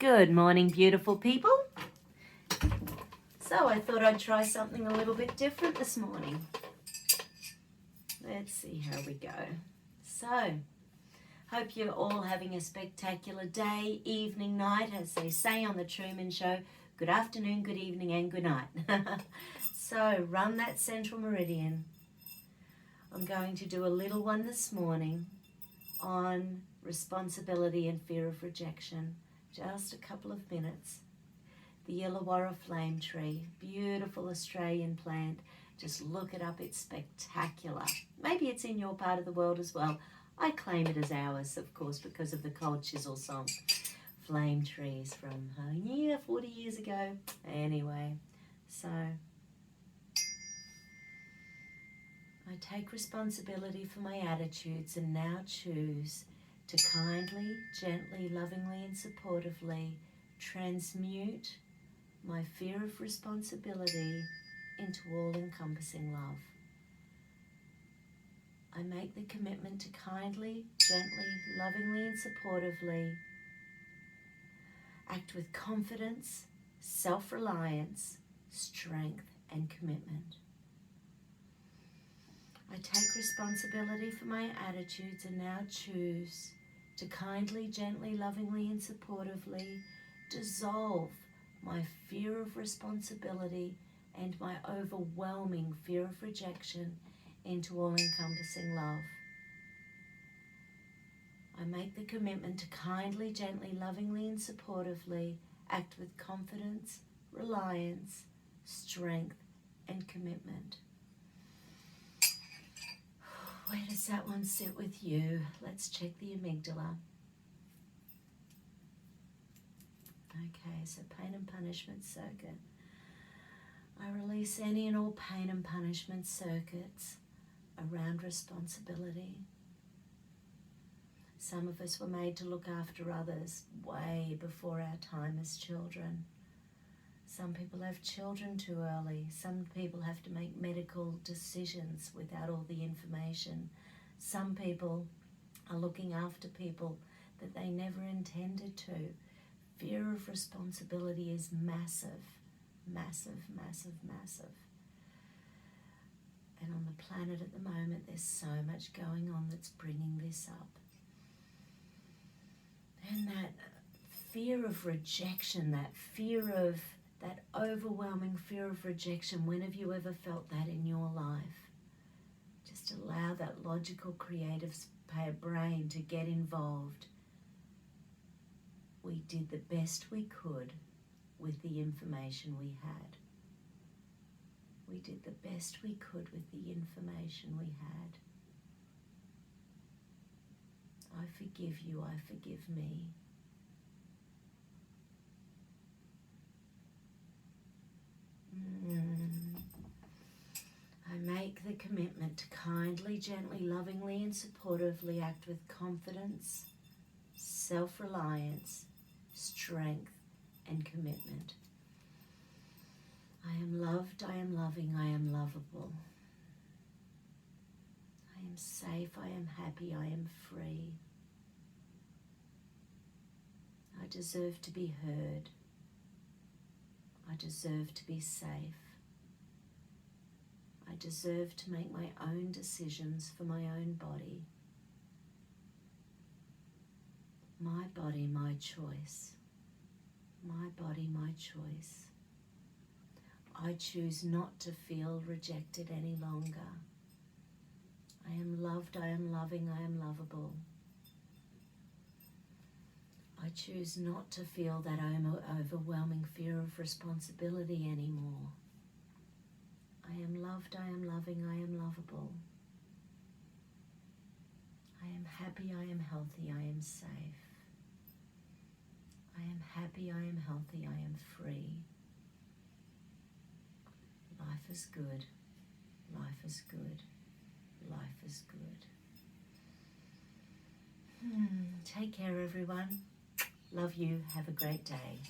Good morning, beautiful people. So I thought I'd try something a little bit different this morning. Let's see how we go. So, hope you're all having a spectacular day, evening, night, as they say on the Truman Show. Good afternoon, good evening, and good night. So, run that central meridian. I'm going to do a little one this morning on responsibility and fear of rejection. Just a couple of minutes. The Illawarra flame tree, beautiful Australian plant. Just look it up, it's spectacular. Maybe it's in your part of the world as well. I claim it as ours, of course, because of the Cold Chisel song. Flame trees from 40 years ago. Anyway, so I take responsibility for my attitudes and now choose to kindly, gently, lovingly and supportively transmute my fear of responsibility into all-encompassing love. I make the commitment to kindly, gently, lovingly and supportively act with confidence, self-reliance, strength and commitment. I take responsibility for my attitudes and now choose to kindly, gently, lovingly and supportively dissolve my fear of responsibility and my overwhelming fear of rejection into all-encompassing love. I make the commitment to kindly, gently, lovingly and supportively act with confidence, reliance, strength and commitment. Where does that one sit with you? Let's check the amygdala. Okay, so pain and punishment circuit. I release any and all pain and punishment circuits around responsibility. Some of us were made to look after others way before our time as children. Some people have children too early. Some people have to make medical decisions without all the information. Some people are looking after people that they never intended to. Fear of responsibility is massive, massive, massive, massive. And on the planet at the moment, there's so much going on that's bringing this up. And that fear of rejection, that overwhelming fear of rejection, when have you ever felt that in your life? Just allow that logical, creative brain to get involved. We did the best we could with the information we had. We did the best we could with the information we had. I forgive you, I forgive me. I make the commitment to kindly, gently, lovingly and supportively act with confidence, self-reliance, strength and commitment. I am loved, I am loving, I am lovable. I am safe, I am happy, I am free. I deserve to be heard. I deserve to be safe. I deserve to make my own decisions for my own body. My body, my choice. My body, my choice. I choose not to feel rejected any longer. I am loved, I am loving, I am lovable. I choose not to feel that overwhelming fear of responsibility anymore. I am loved, I am loving, I am lovable. I am happy, I am healthy, I am safe. I am happy, I am healthy, I am free. Life is good. Life is good. Life is good. Take care, everyone. Love you. Have a great day.